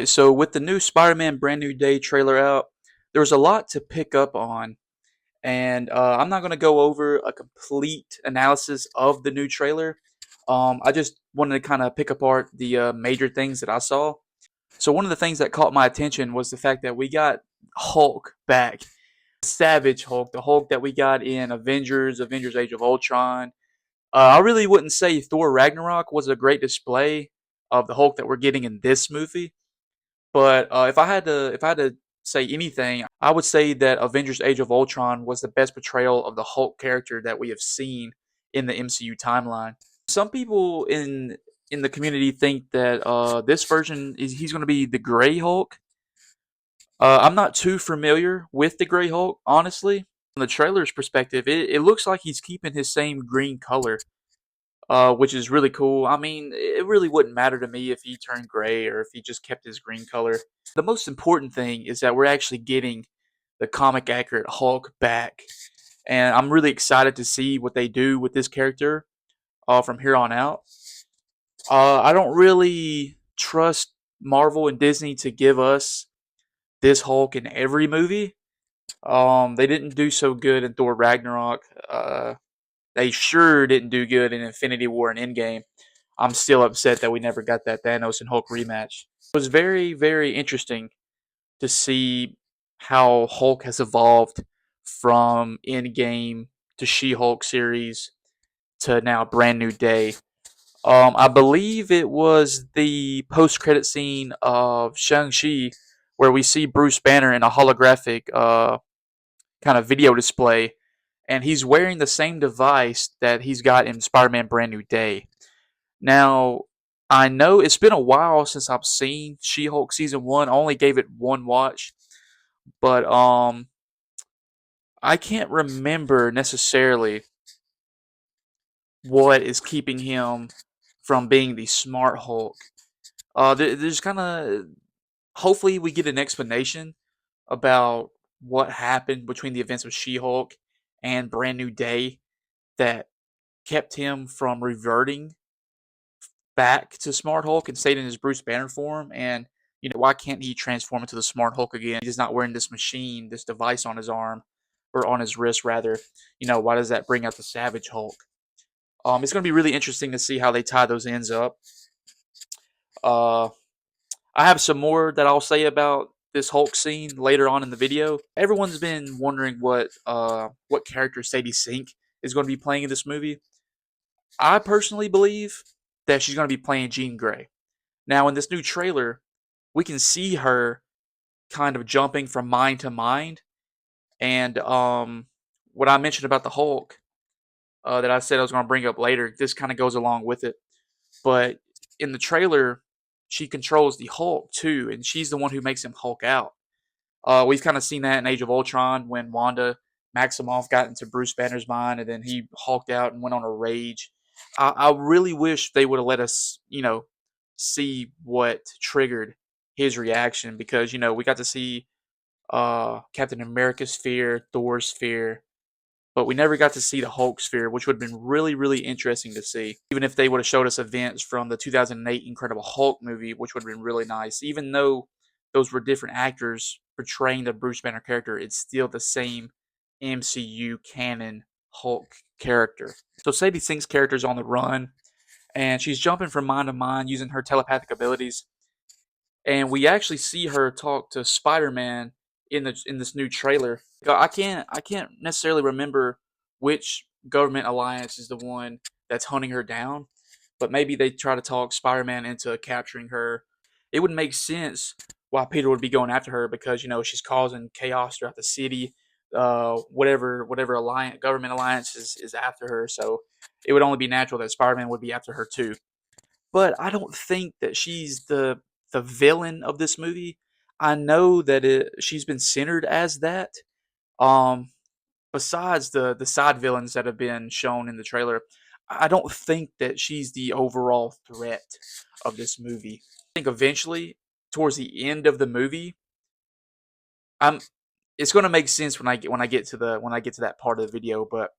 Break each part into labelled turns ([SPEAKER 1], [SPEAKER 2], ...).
[SPEAKER 1] So with the new Spider-Man Brand New Day trailer out, there was a lot to pick up on, and I'm not going to go over a complete analysis of the new trailer. I just wanted to kind of pick apart the major things that I saw. So one of the things that caught my attention was the fact that we got Hulk back, Savage Hulk, the Hulk that we got in Avengers Age of Ultron. I really wouldn't say Thor Ragnarok was a great display of the Hulk that we're getting in this movie. But if I had to say anything, I would say that Avengers: Age of Ultron was the best portrayal of the Hulk character that we have seen in the MCU timeline. Some people in the community think that this version is he's going to be the Gray Hulk. I'm not too familiar with the Gray Hulk, honestly. From the trailer's perspective, it looks like he's keeping his same green color, which is really cool. I mean, it really wouldn't matter to me if he turned gray or if he just kept his green color. The most important thing is that we're actually getting the comic accurate Hulk back, and I'm really excited to see what they do with this character from here on out. I don't really trust Marvel and Disney to give us this Hulk in every movie. They didn't do so good in Thor Ragnarok. They sure didn't do good in Infinity War and Endgame. I'm still upset that we never got that Thanos and Hulk rematch. It was very, very interesting to see how Hulk has evolved from Endgame to She-Hulk series to now Brand New Day. I believe it was the post-credit scene of Shang-Chi where we see Bruce Banner in a holographic kind of video display, and he's wearing the same device that he's got in Spider-Man Brand New Day. Now, I know it's been a while since I've seen She-Hulk season 1. I only gave it one watch, but I can't remember necessarily what is keeping him from being the smart Hulk. There's kind of hopefully we get an explanation about what happened between the events of She-Hulk and Brand New Day that kept him from reverting back to Smart Hulk and stayed in his Bruce Banner form. And why can't he transform into the Smart Hulk again? He's not wearing this machine, this device on his arm or on his wrist rather. Why does that bring out the Savage Hulk? It's going to be really interesting to see how they tie those ends up. Uh, I have some more that I'll say about this Hulk scene later on in the video. Everyone's been wondering what character Sadie Sink is going to be playing in this movie. I personally believe that she's going to be playing Jean Grey. Now, in this new trailer, we can see her kind of jumping from mind to mind, and what I mentioned about the Hulk that I said I was going to bring up later, this kind of goes along with it. But in the trailer, she controls the Hulk too, and she's the one who makes him Hulk out. We've kind of seen that in Age of Ultron when Wanda Maximoff got into Bruce Banner's mind, and then he hulked out and went on a rage. I really wish they would have let us, see what triggered his reaction because we got to see Captain America's fear, Thor's fear, but we never got to see the Hulk's fear, which would have been really, really interesting to see. Even if they would have showed us events from the 2008 Incredible Hulk movie, which would have been really nice. Even though those were different actors portraying the Bruce Banner character, it's still the same MCU canon Hulk character. So Sadie Sink's character is on the run, and she's jumping from mind to mind using her telepathic abilities. And we actually see her talk to Spider-Man in this new trailer. I can't necessarily remember which government alliance is the one that's hunting her down, but maybe they try to talk Spider-Man into capturing her. It would make sense why Peter would be going after her because she's causing chaos throughout the city. Whatever government alliance is after her, so it would only be natural that Spider-Man would be after her too. But I don't think that she's the villain of this movie. I know that she's been centered as that. Um, Besides the side villains that have been shown in the trailer, I don't think that she's the overall threat of this movie. I think eventually, towards the end of the movie, I'm. It's going to make sense when I get to that part of the video, but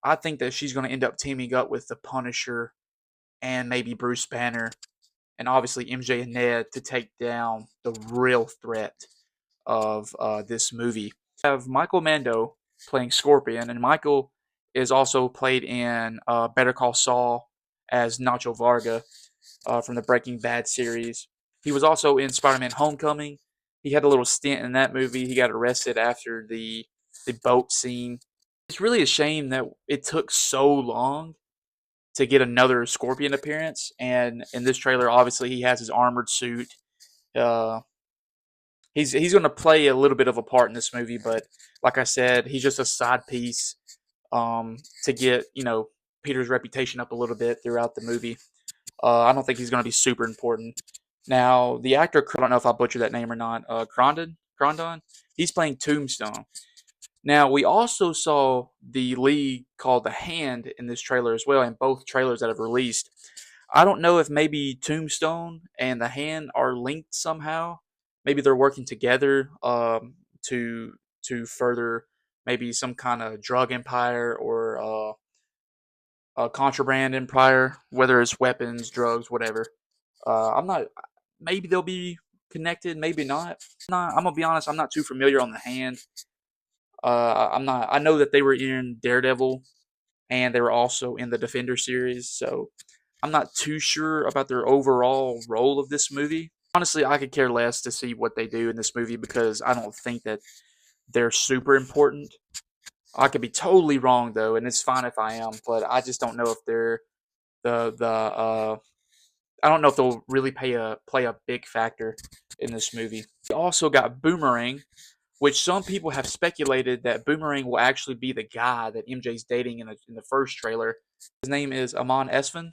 [SPEAKER 1] I think that she's going to end up teaming up with the Punisher and maybe Bruce Banner and obviously MJ and Ned to take down the real threat of this movie. We have Michael Mando playing Scorpion, and Michael is also played in Better Call Saul as Nacho Varga from the Breaking Bad series. He was also in Spider-Man: Homecoming. He had a little stint in that movie. He got arrested after the boat scene. It's really a shame that it took so long to get another Scorpion appearance. And in this trailer, obviously, he has his armored suit. Uh, he's going to play a little bit of a part in this movie, but like I said, he's just a side piece to get Peter's reputation up a little bit throughout the movie. I don't think he's going to be super important. Now, the actor, I don't know if I butchered that name or not, Grondon, he's playing Tombstone. Now, we also saw the league called The Hand in this trailer as well, in both trailers that have released. I don't know if maybe Tombstone and The Hand are linked somehow. Maybe they're working together to further maybe some kind of drug empire or a contraband empire, whether it's weapons, drugs, whatever. I'm not. Maybe they'll be connected. Maybe not. I'm gonna be honest. I'm not too familiar on The Hand. I'm not. I know that they were in Daredevil, and they were also in the Defender series. So I'm not too sure about their overall role of this movie. Honestly, I could care less to see what they do in this movie because I don't think that they're super important. I could be totally wrong though, and it's fine if I am. But I just don't know if they're the I don't know if they'll really play a big factor in this movie. We also got Boomerang, which some people have speculated that Boomerang will actually be the guy that MJ's dating in the first trailer. His name is Amon Esfand.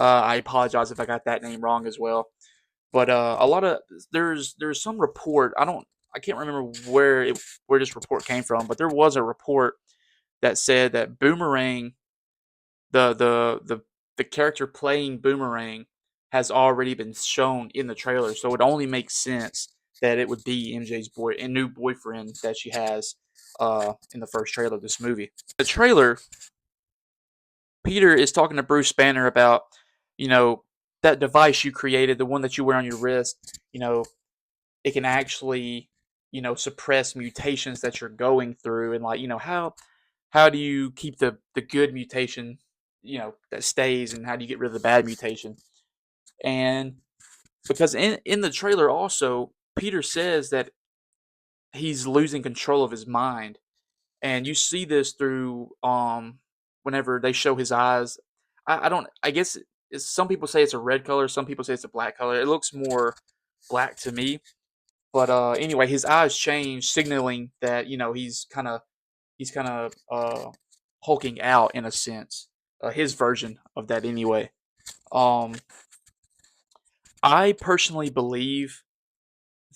[SPEAKER 1] I apologize if I got that name wrong as well. But a lot of there's some report. I can't remember where this report came from, but there was a report that said that Boomerang, the the the the character playing Boomerang, has already been shown in the trailer. So it only makes sense that it would be MJ's new boyfriend that she has in the first trailer of this movie. The trailer, Peter is talking to Bruce Banner about, you know, that device you created, the one that you wear on your wrist. It can actually, suppress mutations that you're going through, and like, how do you keep the good mutation, that stays, and how do you get rid of the bad mutation? And because in the trailer also, Peter says that he's losing control of his mind, and you see this through whenever they show his eyes. I don't. I guess some people say it's a red color. Some people say it's a black color. It looks more black to me. But anyway, his eyes change, signaling that he's kind of hulking out in a sense. His version of that anyway. Um, I personally believe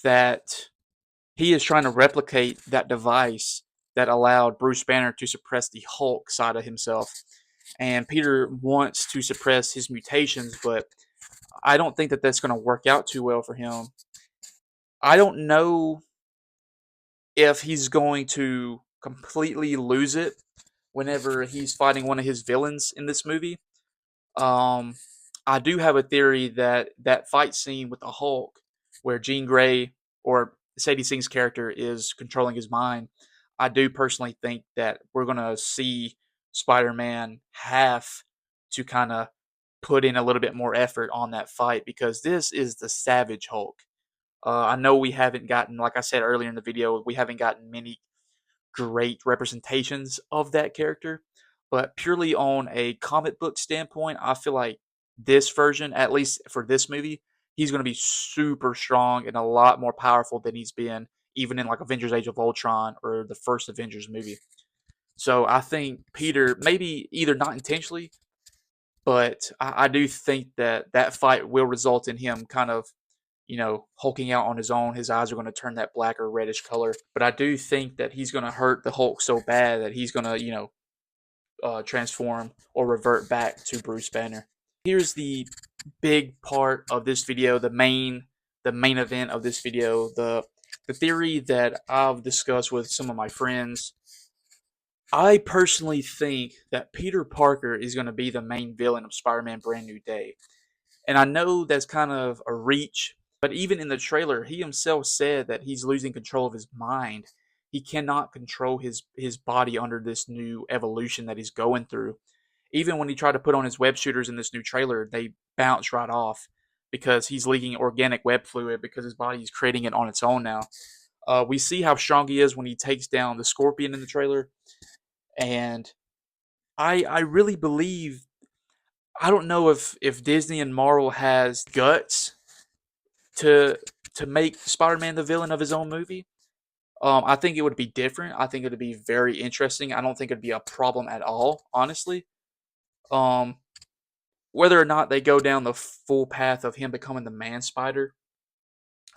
[SPEAKER 1] that he is trying to replicate that device that allowed Bruce Banner to suppress the Hulk side of himself. And Peter wants to suppress his mutations, but I don't think that that's going to work out too well for him. I don't know if he's going to completely lose it whenever he's fighting one of his villains in this movie. Um, I do have a theory that that fight scene with the Hulk, where Jean Grey or Sadie Singh's character is controlling his mind, I do personally think that we're gonna see Spider-Man have to kind of put in a little bit more effort on that fight because this is the Savage Hulk. I know we haven't gotten, like I said earlier in the video, we haven't gotten many great representations of that character. But purely on a comic book standpoint, I feel like this version, at least for this movie, he's going to be super strong and a lot more powerful than he's been even in like Avengers Age of Ultron or the first Avengers movie. So I think Peter, maybe either not intentionally, but I do think that that fight will result in him kind of hulking out on his own. His eyes are going to turn that black or reddish color. But I do think that he's going to hurt the Hulk so bad that he's going to, transform or revert back to Bruce Banner. Here's the big part of this video, the main event of this video, the theory that I've discussed with some of my friends. I personally think that Peter Parker is going to be the main villain of Spider-Man Brand New Day. And I know that's kind of a reach, but even in the trailer, he himself said that he's losing control of his mind. He cannot control his body under this new evolution that he's going through. Even when he tried to put on his web shooters in this new trailer, they bounce right off because he's leaking organic web fluid because his body is creating it on its own now. We see how strong he is when he takes down the scorpion in the trailer, and I really believe, I don't know if Disney and Marvel has guts to make Spider-Man the villain of his own movie. I think it would be different. I think it would be very interesting. I don't think it'd be a problem at all, honestly. Um, Whether or not they go down the full path of him becoming the Man Spider,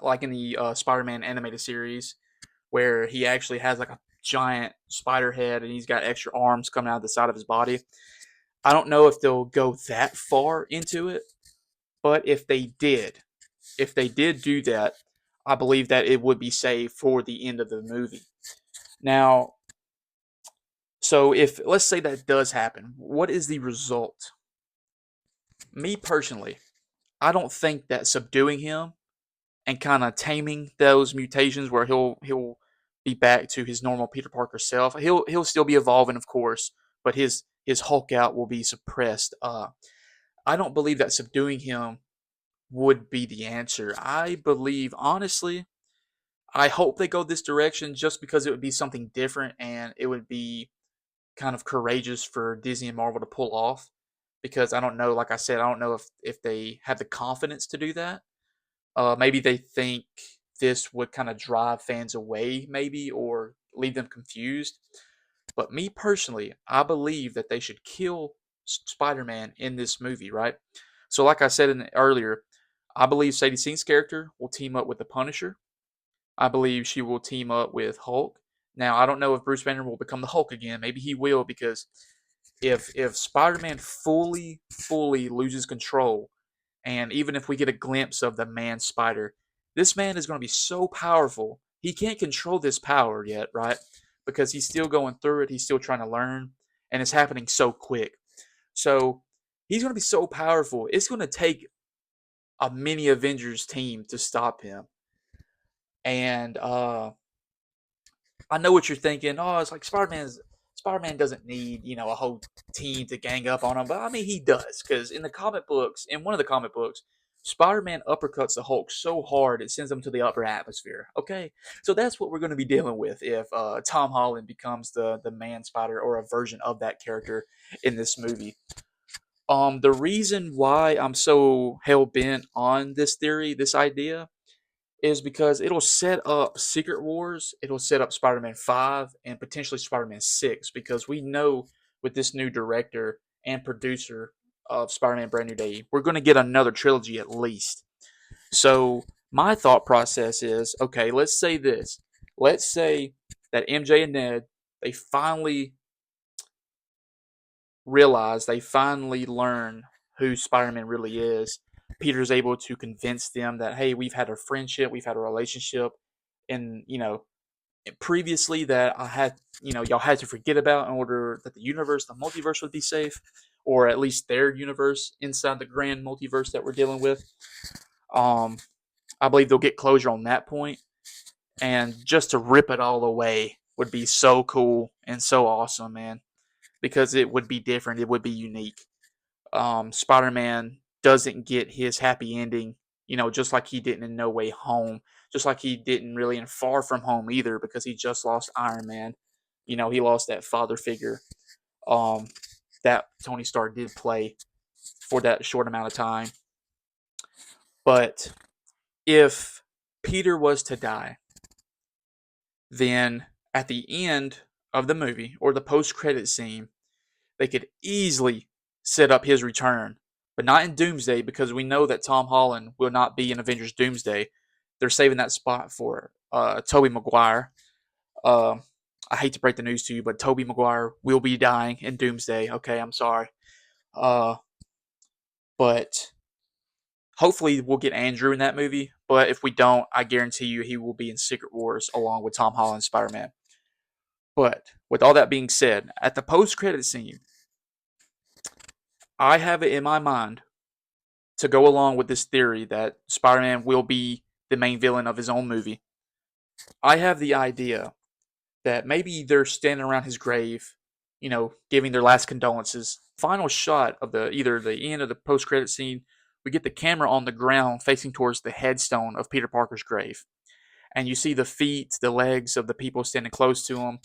[SPEAKER 1] like in the Spider-Man animated series, where he actually has like a giant spider head and he's got extra arms coming out of the side of his body. I don't know if they'll go that far into it, but if they did do that, I believe that it would be saved for the end of the movie. Now, so if let's say that does happen, what is the result? Me personally, I don't think that subduing him and kind of taming those mutations where he'll be back to his normal Peter Parker self. He'll still be evolving, of course, but his Hulk out will be suppressed. I don't believe that subduing him would be the answer. I believe, honestly, I hope they go this direction just because it would be something different and it would be kind of courageous for Disney and Marvel to pull off. Because I don't know, like I said, I don't know if they have the confidence to do that. Maybe they think this would kind of drive fans away, maybe, or leave them confused. But me personally, I believe that they should kill Spider-Man in this movie, right? So, like I said earlier, I believe Sadie Sink's character will team up with the Punisher. I believe she will team up with Hulk. Now, I don't know if Bruce Banner will become the Hulk again. Maybe he will because if Spider-Man fully loses control, and even if we get a glimpse of the Man Spider, this man is going to be so powerful. He can't control this power yet, right? Because he's still going through it. He's still trying to learn, and it's happening so quick. So he's going to be so powerful. It's going to take a mini Avengers team to stop him. And I know what you're thinking. Oh, it's like Spider-Man doesn't need, a whole team to gang up on him, but I mean he does because in the comic books, in one of the comic books, Spider-Man uppercuts the Hulk so hard it sends him to the upper atmosphere. Okay, so that's what we're going to be dealing with if Tom Holland becomes the Man Spider or a version of that character in this movie. The reason why I'm so hell bent on this theory, this idea, is because it'll set up Secret Wars, it'll set up Spider-Man 5 and potentially Spider-Man 6 because we know with this new director and producer of Spider-Man Brand New Day, we're going to get another trilogy at least. So my thought process is, okay, let's say this. Let's say that MJ and Ned, they finally realize, they finally learn who Spider-Man really is. Peter's able to convince them that, hey, we've had a friendship, we've had a relationship, and previously that I had, y'all had to forget about in order that the universe, the multiverse, would be safe, or at least their universe inside the grand multiverse that we're dealing with. Um, I believe they'll get closure on that point, and just to rip it all away would be so cool and so awesome, man, because it would be different, it would be unique. Spider-Man doesn't get his happy ending, just like he didn't in No Way Home, just like he didn't really in Far From Home either, because he just lost Iron Man. He lost that father figure um, that Tony Stark did play for that short amount of time. But if Peter was to die, then at the end of the movie or the post-credit scene, they could easily set up his return, but not in Doomsday because we know that Tom Holland will not be in Avengers Doomsday. They're saving that spot for Tobey Maguire. Uh, I hate to break the news to you, but Tobey Maguire will be dying in Doomsday. Okay, I'm sorry. Uh, but hopefully we'll get Andrew in that movie. But if we don't, I guarantee you he will be in Secret Wars along with Tom Holland Spider-Man. But with all that being said, at the post-credit scene, I have it in my mind to go along with this theory that Spider-Man will be the main villain of his own movie, I have the idea that maybe they're standing around his grave, giving their last condolences. Final shot of the either the end of the post-credit scene, we get the camera on the ground facing towards the headstone of Peter Parker's grave, and you see the feet, the legs of the people standing close to him.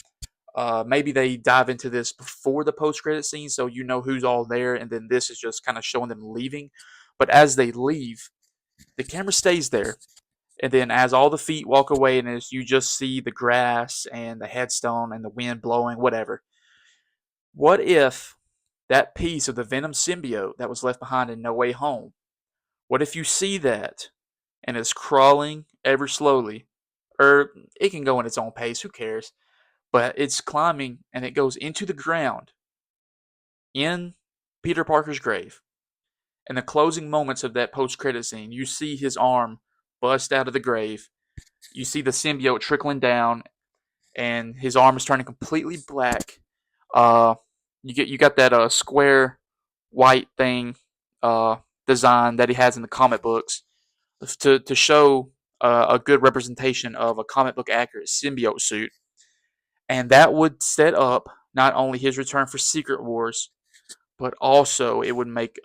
[SPEAKER 1] Maybe they dive into this before the post-credit scene, so you know who's all there, and then this is just kind of showing them leaving. But as they leave, the camera stays there, and then as all the feet walk away, and as you just see the grass and the headstone and the wind blowing, whatever. What if that piece of the Venom symbiote that was left behind in No Way Home? What if you see that and it's crawling ever slowly, or it can go in its own pace? Who cares? But it's climbing and it goes into the ground in Peter Parker's grave. In the closing moments of that post-credit scene, you see his arm bust out of the grave. You see the symbiote trickling down, and his arm is turning completely black. Uh, you got that square white thing uh, design that he has in the comic books to show a good representation of a comic book accurate symbiote suit, and that would set up not only his return for Secret Wars, but also it would make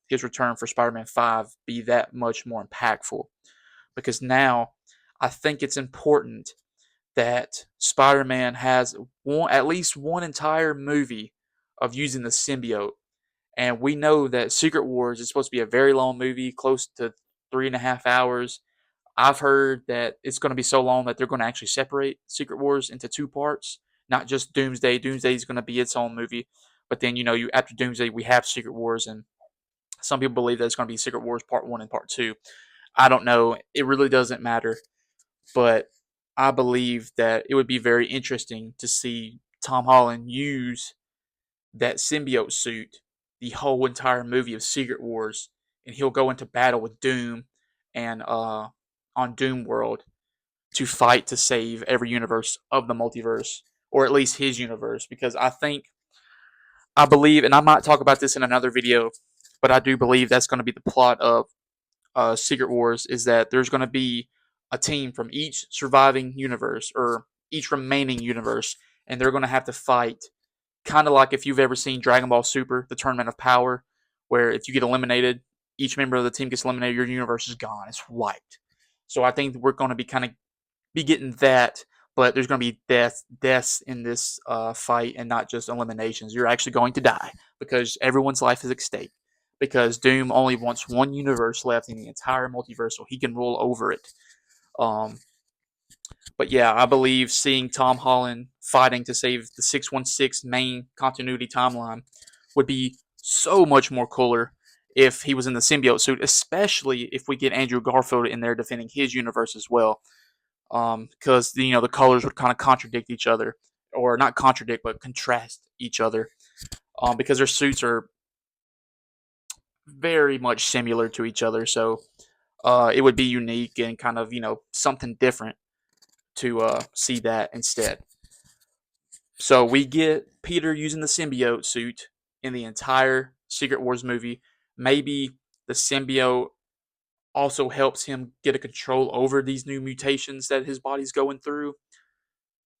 [SPEAKER 1] his return for Spider-Man 5 be that much more impactful. Because now I think it's important that Spider-Man has at least one entire movie of using the symbiote. And we know that Secret Wars is supposed to be a very long movie, close to 3.5 hours. I've heard that it's going to be so long that they're going to actually separate Secret Wars into two parts, not just Doomsday. Doomsday is going to be its own movie, but then you after Doomsday we have Secret Wars, and some people believe that it's going to be Secret Wars Part 1 and Part 2. I don't know. It really doesn't matter, but I believe that it would be very interesting to see Tom Holland use that symbiote suit the whole entire movie of Secret Wars, and he'll go into battle with Doom and on Doom World to fight to save every universe of the multiverse, or at least his universe. Because I believe, and I might talk about this in another video, but I do believe that's going to be the plot of Secret Wars, is that there's going to be a team from each surviving universe or each remaining universe, and they're going to have to fight, kind of like if you've ever seen Dragon Ball Super, the Tournament of Power, where if you get eliminated, each member of the team gets eliminated, your universe is gone, it's wiped. So I think we're going to be getting that, but there's going to be deaths in this fight, and not just eliminations. You're actually going to die because everyone's life is at stake. Because Doom only wants one universe left in the entire multiverse, so he can rule over it. Um, but yeah, I believe seeing Tom Holland fighting to save the 616 main continuity timeline would be so much more cooler if he was in the symbiote suit, especially if we get Andrew Garfield in there defending his universe as well. Because the colors would kind of contradict each other, or not contradict, but contrast each other. Because their suits are very much similar to each other, so it would be unique and kind of something different to see that instead. So we get Peter using the symbiote suit in the entire Secret Wars movie. Maybe the symbiote also helps him get a control over these new mutations that his body's going through.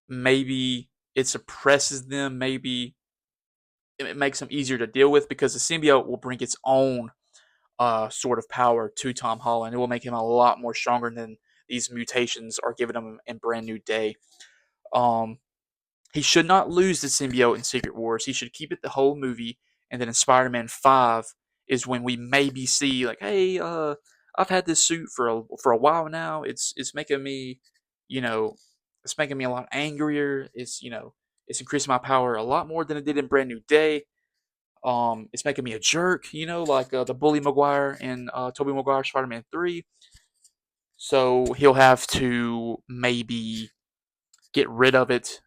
[SPEAKER 1] Maybe it suppresses them. Maybe it makes them easier to deal with, because the symbiote will bring its own sort of power to Tom Holland. It will make him a lot more stronger than these mutations are giving him in Brand New Day. Um, he should not lose the symbiote in Secret Wars. He should keep it the whole movie, and then in Spider-Man 5 is when we maybe see, like, hey, I've had this suit for a while now. It's making me, you know, it's making me a lot angrier. It's increasing my power a lot more than it did in Brand New Day. It's making me a jerk, like the Bully Maguire in Tobey Maguire Spider-Man 3. So he'll have to maybe get rid of it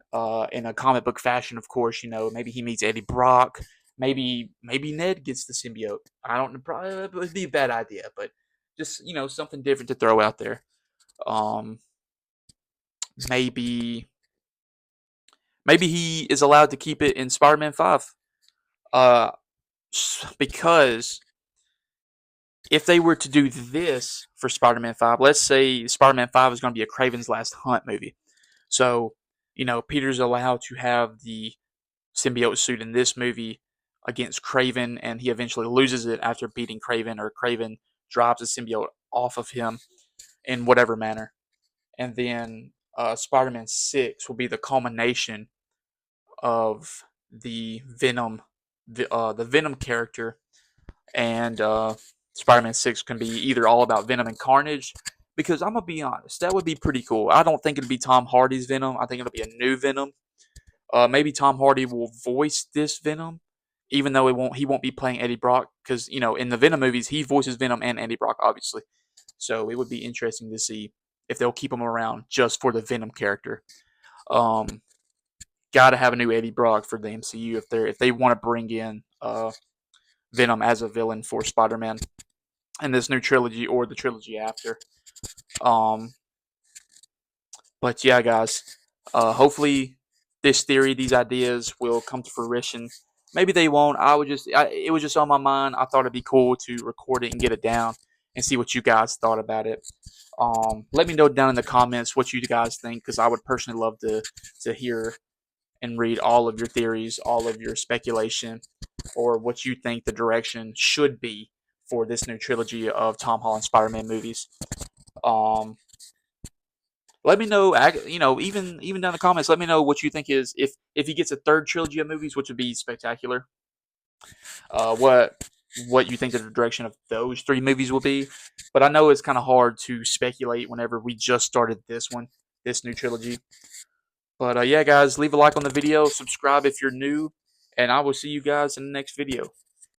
[SPEAKER 1] in a comic book fashion, of course. Maybe he meets Eddie Brock. Maybe Ned gets the symbiote. I don't know. Probably it would be a bad idea, but just something different to throw out there. Um, maybe maybe he is allowed to keep it in Spider-Man 5. Uh, because if they were to do this for Spider-Man 5, let's say Spider-Man 5 is going to be a Kraven's Last Hunt movie. So, Peter's allowed to have the symbiote suit in this movie against Kraven, and he eventually loses it after beating Kraven, or Kraven drops the symbiote off of him in whatever manner. And then Spider-Man 6 will be the culmination of the Venom character, and Spider-Man 6 can be either all about Venom and Carnage. Because I'm gonna be honest, that would be pretty cool. I don't think it'd be Tom Hardy's Venom. I think it'll be a new Venom. Maybe Tom Hardy will voice this Venom, even though he won't be playing Eddie Brock, because in the Venom movies he voices Venom and Eddie Brock, obviously. So it would be interesting to see if they'll keep him around just for the Venom character. Um, Got to have a new Eddie Brock for the MCU if they want to bring in Venom as a villain for Spider-Man in this new trilogy or the trilogy after. Um, but yeah, guys, hopefully these ideas will come to fruition. Maybe they won't. It was just on my mind. I thought it'd be cool to record it and get it down and see what you guys thought about it. Let me know down in the comments what you guys think, because I would personally love to hear and read all of your theories, all of your speculation, or what you think the direction should be for this new trilogy of Tom Holland Spider-Man movies. Um, Let me know, even down in the comments. Let me know what you think is if he gets a third trilogy of movies, which would be spectacular. What you think the direction of those three movies will be. But I know it's kind of hard to speculate whenever we just started this new trilogy. But yeah, guys, leave a like on the video, subscribe if you're new, and I will see you guys in the next video.